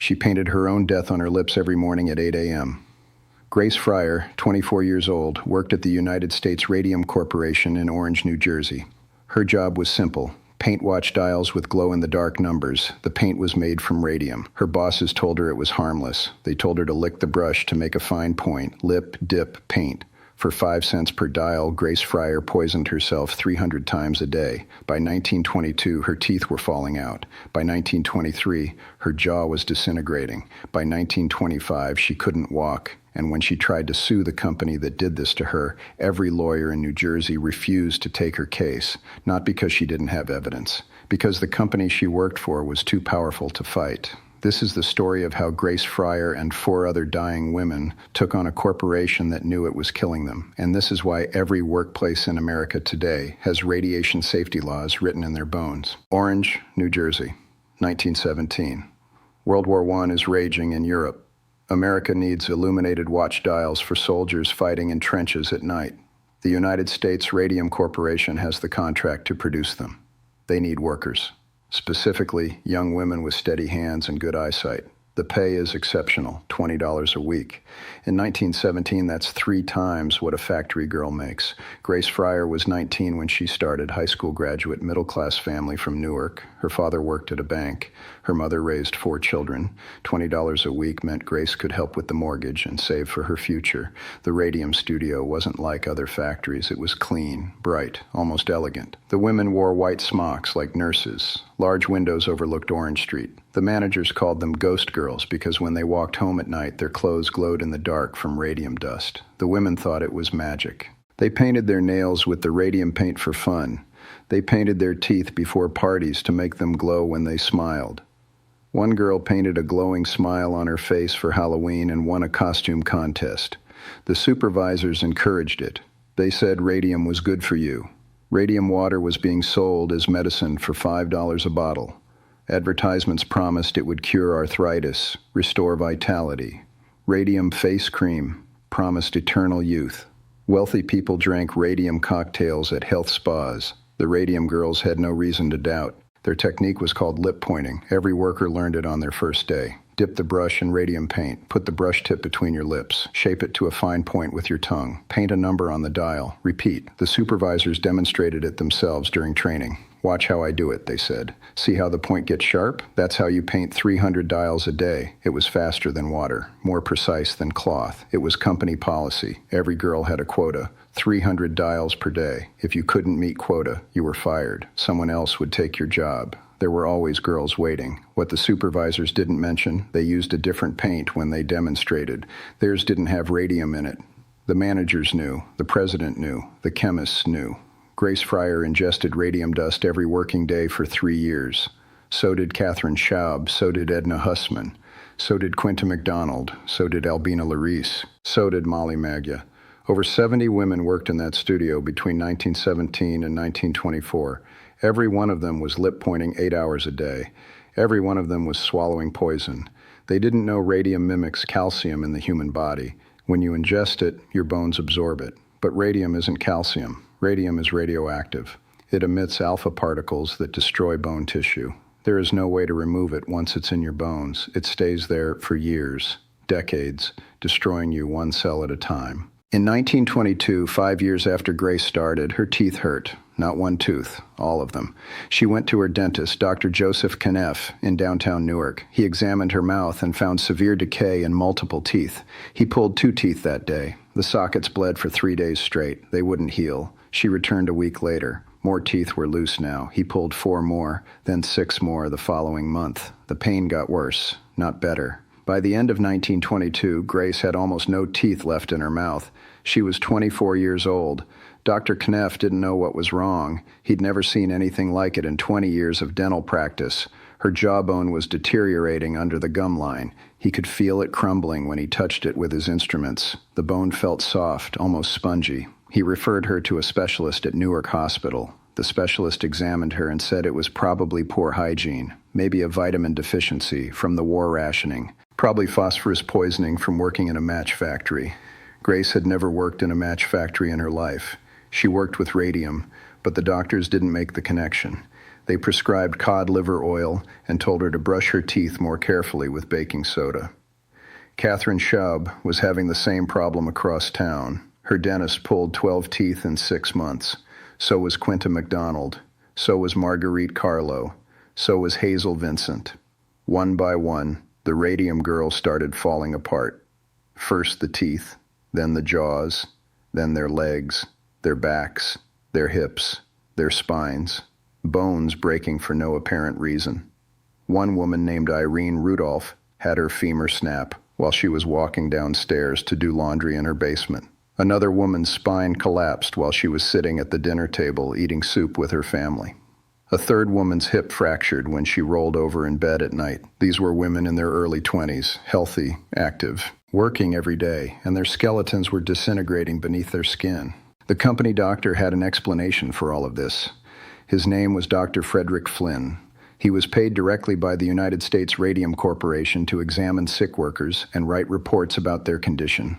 She painted her own death on her lips every morning at 8 a.m. Grace Fryer, 24 years old, worked at the United States Radium Corporation in Orange, New Jersey. Her job was simple. Paint watch dials with glow-in-the-dark numbers. The paint was made from radium. Her bosses told her it was harmless. They told her to lick the brush to make a fine point. Lip, dip, paint. For 5 cents per dial, Grace Fryer poisoned herself 300 times a day. By 1922, her teeth were falling out. By 1923, her jaw was disintegrating. By 1925, she couldn't walk. And when she tried to sue the company that did this to her, every lawyer in New Jersey refused to take her case, not because she didn't have evidence, because the company she worked for was too powerful to fight. This is the story of how Grace Fryer and 4 other dying women took on a corporation that knew it was killing them. And this is why every workplace in America today has radiation safety laws written in their bones. Orange, New Jersey, 1917. World War I is raging in Europe. America needs illuminated watch dials for soldiers fighting in trenches at night. The United States Radium Corporation has the contract to produce them. They need workers. Specifically, young women with steady hands and good eyesight. The pay is exceptional, $20 a week. In 1917, that's 3 times what a factory girl makes. Grace Fryer was 19 when she started, high school graduate, middle-class family from Newark. Her father worked at a bank. Her mother raised 4 children. $20 a week meant Grace could help with the mortgage and save for her future. The radium studio wasn't like other factories. It was clean, bright, almost elegant. The women wore white smocks like nurses. Large windows overlooked Orange Street. The managers called them ghost girls because when they walked home at night, their clothes glowed in the dark from radium dust. The women thought it was magic. They painted their nails with the radium paint for fun. They painted their teeth before parties to make them glow when they smiled. One girl painted a glowing smile on her face for Halloween and won a costume contest. The supervisors encouraged it. They said radium was good for you. Radium water was being sold as medicine for $5 a bottle. Advertisements promised it would cure arthritis, restore vitality. Radium face cream promised eternal youth. Wealthy people drank radium cocktails at health spas. The radium girls had no reason to doubt. Their technique was called lip pointing. Every worker learned it on their first day. Dip the brush in radium paint. Put the brush tip between your lips. Shape it to a fine point with your tongue. Paint a number on the dial. Repeat. The supervisors demonstrated it themselves during training. Watch how I do it, they said. See how the point gets sharp? That's how you paint 300 dials a day. It was faster than water, more precise than cloth. It was company policy. Every girl had a quota. 300 dials per day. If you couldn't meet quota, you were fired. Someone else would take your job. There were always girls waiting. What the supervisors didn't mention, they used a different paint when they demonstrated. Theirs didn't have radium in it. The managers knew. The president knew. The chemists knew. Grace Fryer ingested radium dust every working day for 3 years. So did Catherine Schaub. So did Edna Hussman. So did Quinta McDonald. So did Albina Larice. So did Molly Maggia. Over 70 women worked in that studio between 1917 and 1924. Every one of them was lip pointing 8 hours a day. Every one of them was swallowing poison. They didn't know radium mimics calcium in the human body. When you ingest it, your bones absorb it. But radium isn't calcium. Radium is radioactive. It emits alpha particles that destroy bone tissue. There is no way to remove it once it's in your bones. It stays there for years, decades, destroying you one cell at a time. In 1922, 5 years after Grace started, her teeth hurt. Not one tooth, all of them. She went to her dentist, Dr. Joseph Kneff, in downtown Newark. He examined her mouth and found severe decay in multiple teeth. He pulled 2 teeth that day. The sockets bled for 3 days straight. They wouldn't heal. She returned a week later. More teeth were loose now. He pulled 4 more, then 6 more the following month. The pain got worse, not better. By the end of 1922, Grace had almost no teeth left in her mouth. She was 24 years old. Dr. Kneff didn't know what was wrong. He'd never seen anything like it in 20 years of dental practice. Her jawbone was deteriorating under the gum line. He could feel it crumbling when he touched it with his instruments. The bone felt soft, almost spongy. He referred her to a specialist at Newark Hospital. The specialist examined her and said it was probably poor hygiene, maybe a vitamin deficiency from the war rationing, probably phosphorus poisoning from working in a match factory. Grace had never worked in a match factory in her life. She worked with radium, but the doctors didn't make the connection. They prescribed cod liver oil and told her to brush her teeth more carefully with baking soda. Catherine Schaub was having the same problem across town. Her dentist pulled 12 teeth in 6 months. So was Quinta McDonald. So was Marguerite Carlo. So was Hazel Vincent. One by one, the radium girls started falling apart. First the teeth, then the jaws, then their legs, their backs, their hips, their spines, bones breaking for no apparent reason. One woman named Irene Rudolph had her femur snap while she was walking downstairs to do laundry in her basement. Another woman's spine collapsed while she was sitting at the dinner table eating soup with her family. A third woman's hip fractured when she rolled over in bed at night. These were women in their early 20s, healthy, active, working every day, and their skeletons were disintegrating beneath their skin. The company doctor had an explanation for all of this. His name was Dr. Frederick Flynn. He was paid directly by the United States Radium Corporation to examine sick workers and write reports about their condition.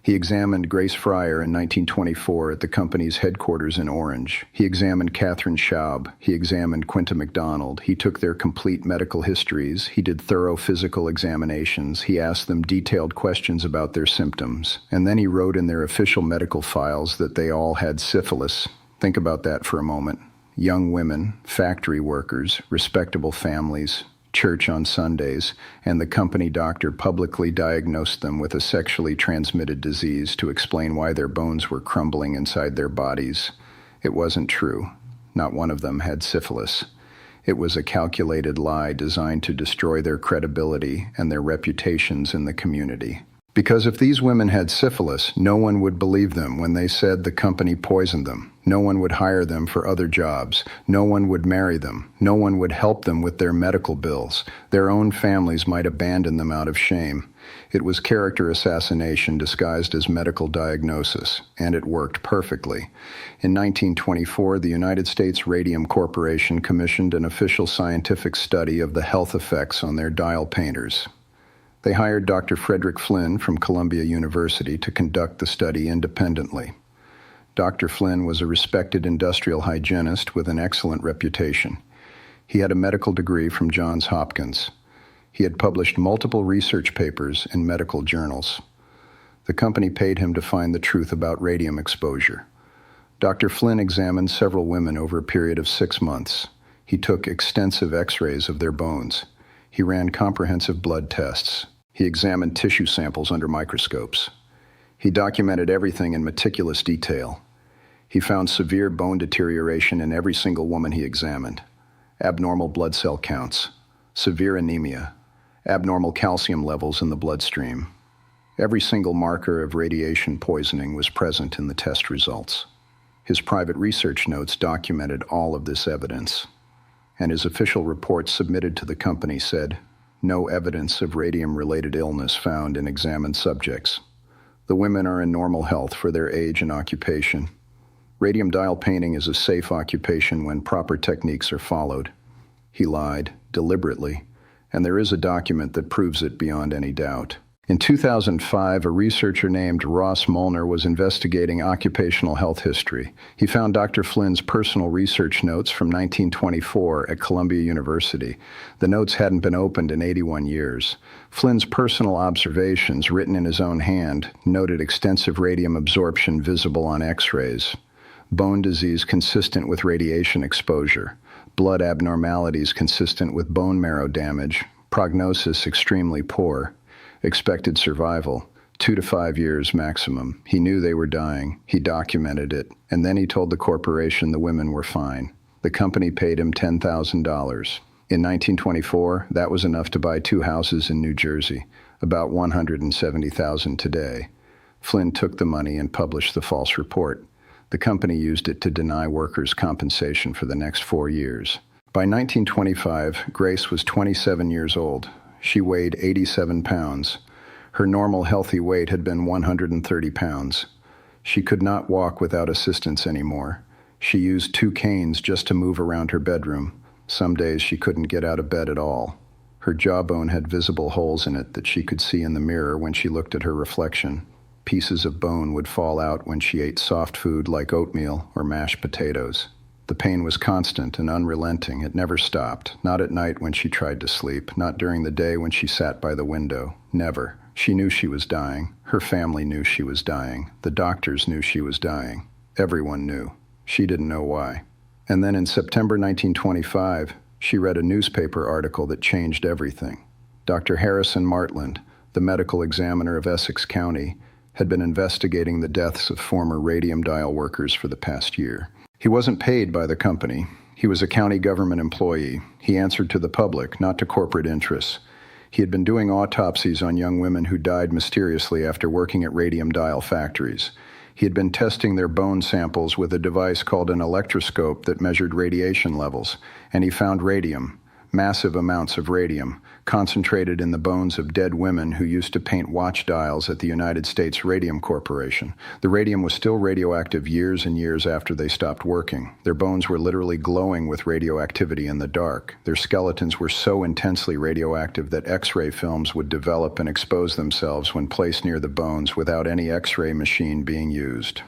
He examined Grace Fryer in 1924 at the company's headquarters in Orange. He examined Catherine Schaub. He examined Quinta McDonald. He took their complete medical histories. He did thorough physical examinations. He asked them detailed questions about their symptoms. And then he wrote in their official medical files that they all had syphilis. Think about that for a moment. Young women, factory workers, respectable families, church on Sundays, and the company doctor publicly diagnosed them with a sexually transmitted disease to explain why their bones were crumbling inside their bodies. It wasn't true. Not one of them had syphilis. It was a calculated lie designed to destroy their credibility and their reputations in the community. Because if these women had syphilis, no one would believe them when they said the company poisoned them. No one would hire them for other jobs. No one would marry them. No one would help them with their medical bills. Their own families might abandon them out of shame. It was character assassination disguised as medical diagnosis, and it worked perfectly. In 1924, the United States Radium Corporation commissioned an official scientific study of the health effects on their dial painters. They hired Dr. Frederick Flynn from Columbia University to conduct the study independently. Dr. Flynn was a respected industrial hygienist with an excellent reputation. He had a medical degree from Johns Hopkins. He had published multiple research papers in medical journals. The company paid him to find the truth about radium exposure. Dr. Flynn examined several women over a period of 6 months. He took extensive x-rays of their bones. He ran comprehensive blood tests. He examined tissue samples under microscopes. He documented everything in meticulous detail. He found severe bone deterioration in every single woman he examined. Abnormal blood cell counts, severe anemia, abnormal calcium levels in the bloodstream. Every single marker of radiation poisoning was present in the test results. His private research notes documented all of this evidence, and his official report submitted to the company said, "No evidence of radium-related illness found in examined subjects. The women are in normal health for their age and occupation. Radium dial painting is a safe occupation when proper techniques are followed." He lied, deliberately, and there is a document that proves it beyond any doubt. In 2005, a researcher named Ross Molnar was investigating occupational health history. He found Dr. Flynn's personal research notes from 1924 at Columbia University. The notes hadn't been opened in 81 years. Flynn's personal observations, written in his own hand, noted extensive radium absorption visible on X-rays, bone disease consistent with radiation exposure, blood abnormalities consistent with bone marrow damage, prognosis extremely poor, expected survival, 2 to 5 years maximum. He knew they were dying. He documented it. And then he told the corporation the women were fine. The company paid him $10,000. In 1924, that was enough to buy 2 houses in New Jersey, about $170,000 today. Flynn took the money and published the false report. The company used it to deny workers compensation for the next 4 years. By 1925, Grace was 27 years old. She weighed 87 pounds. Her normal healthy weight had been 130 pounds. She could not walk without assistance anymore. She used 2 canes just to move around her bedroom. Some days she couldn't get out of bed at all. Her jawbone had visible holes in it that she could see in the mirror when she looked at her reflection. Pieces of bone would fall out when she ate soft food like oatmeal or mashed potatoes. The pain was constant and unrelenting. It never stopped. Not at night when she tried to sleep, not during the day when she sat by the window. Never. She knew she was dying. Her family knew she was dying. The doctors knew she was dying. Everyone knew. She didn't know why. And then in September 1925, she read a newspaper article that changed everything. Dr. Harrison Martland, the medical examiner of Essex County, had been investigating the deaths of former radium dial workers for the past year. He wasn't paid by the company. He was a county government employee. He answered to the public, not to corporate interests. He had been doing autopsies on young women who died mysteriously after working at radium dial factories. He had been testing their bone samples with a device called an electroscope that measured radiation levels, and he found radium, massive amounts of radium, concentrated in the bones of dead women who used to paint watch dials at the United States Radium Corporation. The radium was still radioactive years and years after they stopped working. Their bones were literally glowing with radioactivity in the dark. Their skeletons were so intensely radioactive that X-ray films would develop and expose themselves when placed near the bones without any X-ray machine being used.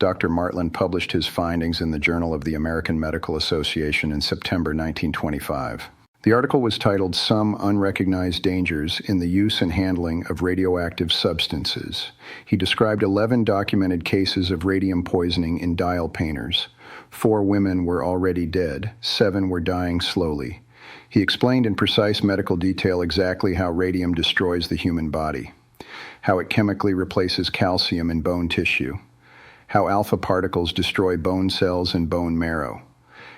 Dr. Martland published his findings in the Journal of the American Medical Association in September 1925. The article was titled "Some Unrecognized Dangers in the Use and Handling of Radioactive Substances." He described 11 documented cases of radium poisoning in dial painters. 4 women were already dead, 7 were dying slowly. He explained in precise medical detail exactly how radium destroys the human body, how it chemically replaces calcium in bone tissue, how alpha particles destroy bone cells and bone marrow,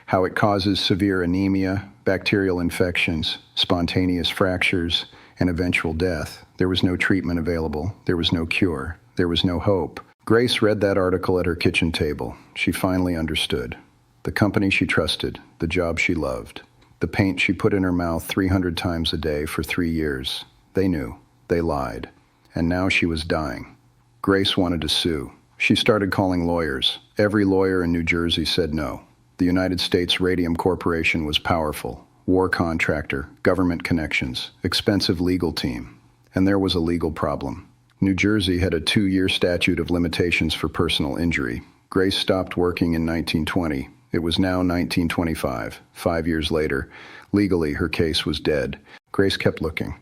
how it causes severe anemia, bacterial infections, spontaneous fractures, and eventual death. There was no treatment available. There was no cure. There was no hope. Grace read that article at her kitchen table. She finally understood. The company she trusted, the job she loved, the paint she put in her mouth 300 times a day for 3 years. They knew. They lied. And now she was dying. Grace wanted to sue. She started calling lawyers. Every lawyer in New Jersey said no. The United States Radium Corporation was powerful. War contractor, government connections, expensive legal team. And there was a legal problem. New Jersey had a 2-year statute of limitations for personal injury. Grace stopped working in 1920. It was now 1925. 5 years later, legally, her case was dead. Grace kept looking.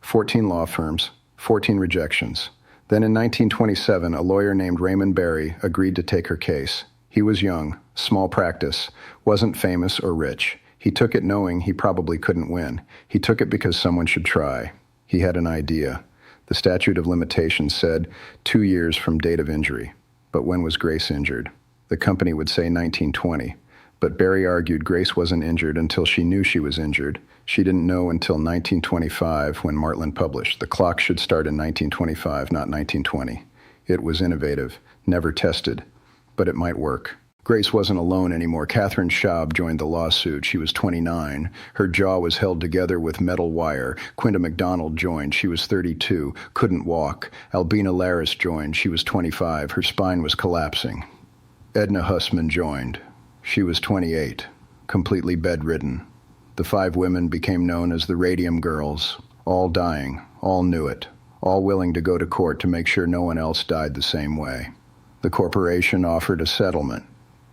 14 law firms, 14 rejections. Then in 1927, a lawyer named Raymond Berry agreed to take her case. He was young, small practice, wasn't famous or rich. He took it knowing he probably couldn't win. He took it because someone should try. He had an idea. The statute of limitations said 2 years from date of injury. But when was Grace injured? The company would say 1920. But Berry argued Grace wasn't injured until she knew she was injured. She didn't know until 1925 when Martland published. The clock should start in 1925, not 1920. It was innovative, never tested, but it might work. Grace wasn't alone anymore. Catherine Schaub joined the lawsuit. She was 29. Her jaw was held together with metal wire. Quinta McDonald joined. She was 32, couldn't walk. Albina Laris joined. She was 25. Her spine was collapsing. Edna Hussman joined. She was 28, completely bedridden. The 5 women became known as the Radium Girls, all dying, all knew it, all willing to go to court to make sure no one else died the same way. The corporation offered a settlement,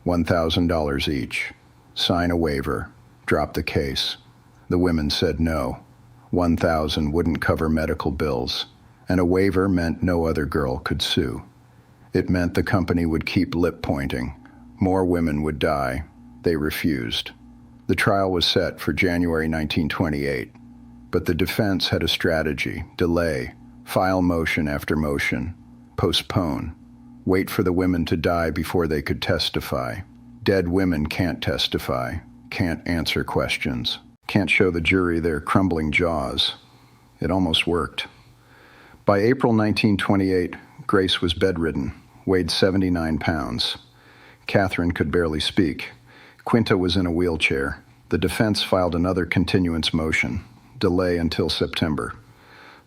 $1,000 each. Sign a waiver, drop the case. The women said no. $1,000 wouldn't cover medical bills, and a waiver meant no other girl could sue. It meant the company would keep lip pointing. More women would die. They refused. The trial was set for January 1928, but the defense had a strategy: delay, file motion after motion, postpone, wait for the women to die before they could testify. Dead women can't testify, can't answer questions, can't show the jury their crumbling jaws. It almost worked. By April 1928, Grace was bedridden, weighed 79 pounds. Catherine could barely speak. Quinta was in a wheelchair. The defense filed another continuance motion, delay until September.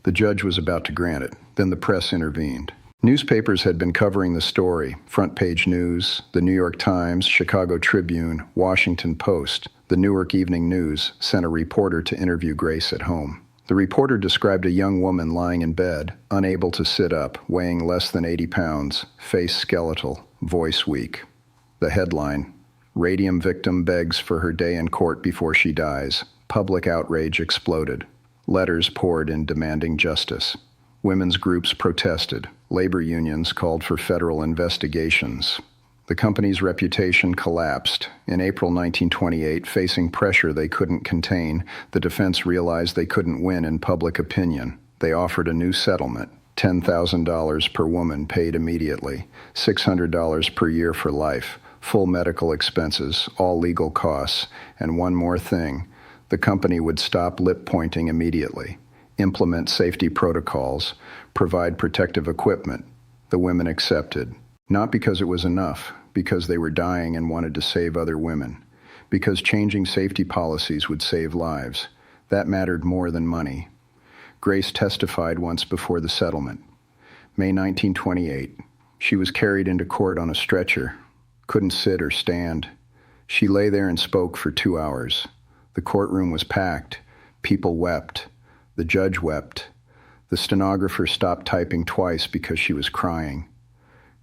The judge was about to grant it. Then the press intervened. Newspapers had been covering the story: front page news, the New York Times, Chicago Tribune, Washington Post. The Newark Evening News sent a reporter to interview Grace at home. The reporter described a young woman lying in bed, unable to sit up, weighing less than 80 pounds, face skeletal, voice weak. The headline: Radium victim begs for her day in court before she dies. Public outrage exploded. Letters poured in demanding justice. Women's groups protested. Labor unions called for federal investigations. The company's reputation collapsed. In April 1928, facing pressure they couldn't contain, the defense realized they couldn't win in public opinion. They offered a new settlement. $10,000 per woman paid immediately, $600 per year for life, full medical expenses, all legal costs, and one more thing. The company would stop lip pointing immediately, implement safety protocols, provide protective equipment. The women accepted. Not because it was enough, because they were dying and wanted to save other women. Because changing safety policies would save lives. That mattered more than money. Grace testified once before the settlement. May 1928. She was carried into court on a stretcher. Couldn't sit or stand. She lay there and spoke for 2 hours. The courtroom was packed. People wept. The judge wept. The stenographer stopped typing twice because she was crying.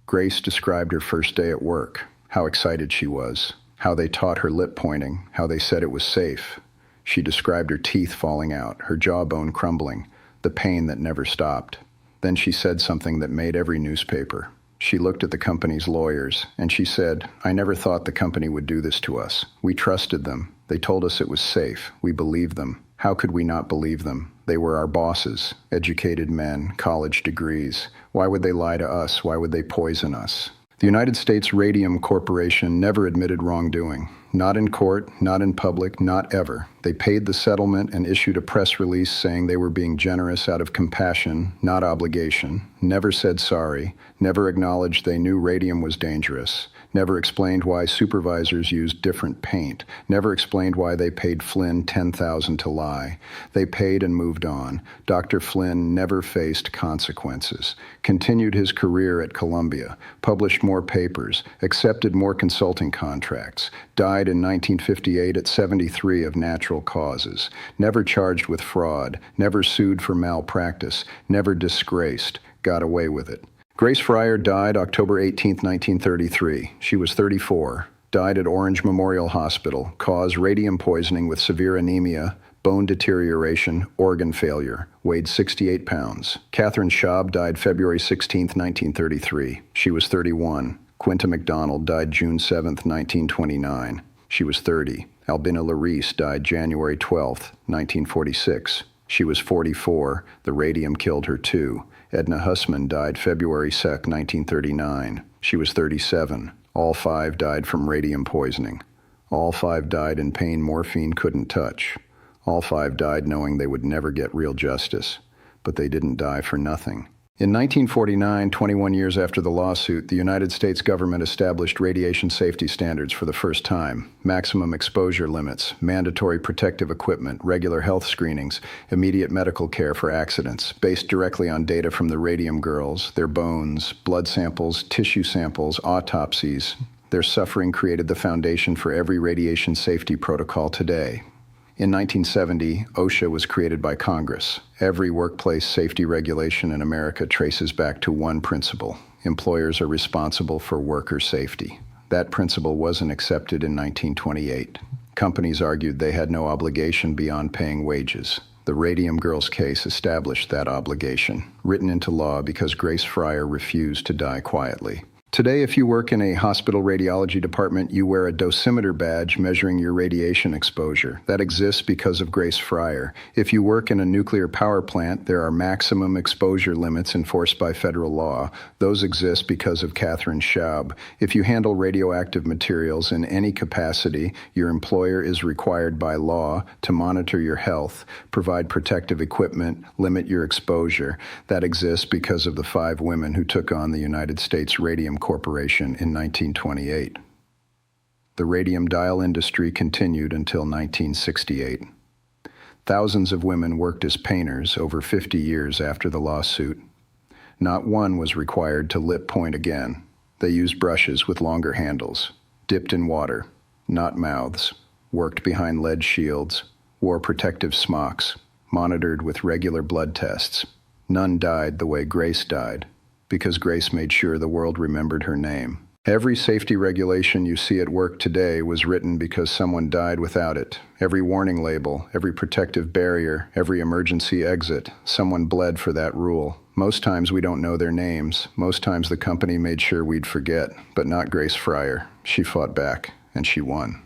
Grace described her first day at work, how excited she was, how they taught her lip pointing, how they said it was safe. She described her teeth falling out, her jawbone crumbling, the pain that never stopped. Then she said something that made every newspaper. She looked at the company's lawyers, and she said, "I never thought the company would do this to us. We trusted them. They told us it was safe. We believed them. How could we not believe them? They were our bosses, educated men, college degrees. Why would they lie to us? Why would they poison us?" The United States Radium Corporation never admitted wrongdoing. Not in court, not in public, not ever. They paid the settlement and issued a press release saying they were being generous out of compassion, not obligation. Never said sorry. Never acknowledged they knew radium was dangerous. Never explained why supervisors used different paint. Never explained why they paid Flynn $10,000 to lie. They paid and moved on. Dr. Flynn never faced consequences. Continued his career at Columbia. Published more papers. Accepted more consulting contracts. Died in 1958 at 73 of natural causes. Never charged with fraud. Never sued for malpractice. Never disgraced. Got away with it. Grace Fryer died October 18, 1933. She was 34. Died at Orange Memorial Hospital. Cause radium poisoning with severe anemia, bone deterioration, organ failure. Weighed 68 pounds. Catherine Schaub died February 16, 1933. She was 31. Quinta McDonald died June 7, 1929. She was 30. Albina Larice died January 12, 1946. She was 44. The radium killed her too. Edna Hussman died February 2, 1939. She was 37. All 5 died from radium poisoning. All 5 died in pain morphine couldn't touch. All 5 died knowing they would never get real justice. But they didn't die for nothing. In 1949, 21 years after the lawsuit, the United States government established radiation safety standards for the first time. Maximum exposure limits, mandatory protective equipment, regular health screenings, immediate medical care for accidents, based directly on data from the radium girls, their bones, blood samples, tissue samples, autopsies. Their suffering created the foundation for every radiation safety protocol today. In 1970, OSHA was created by Congress. Every workplace safety regulation in America traces back to one principle. Employers are responsible for worker safety. That principle wasn't accepted in 1928. Companies argued they had no obligation beyond paying wages. The Radium Girls case established that obligation, written into law because Grace Fryer refused to die quietly. Today, if you work in a hospital radiology department, you wear a dosimeter badge measuring your radiation exposure. That exists because of Grace Fryer. If you work in a nuclear power plant, there are maximum exposure limits enforced by federal law. Those exist because of Catherine Schaub. If you handle radioactive materials in any capacity, your employer is required by law to monitor your health, provide protective equipment, limit your exposure. That exists because of the 5 women who took on the United States Radium Corporation in 1928. The radium dial industry continued until 1968. Thousands of women worked as painters over 50 years after the lawsuit. Not one was required to lip point again. They used brushes with longer handles, dipped in water, not mouths, worked behind lead shields, wore protective smocks, monitored with regular blood tests. None died the way Grace died, because Grace made sure the world remembered her name. Every safety regulation you see at work today was written because someone died without it. Every warning label, every protective barrier, every emergency exit, someone bled for that rule. Most times we don't know their names. Most times the company made sure we'd forget, but not Grace Fryer. She fought back, and she won.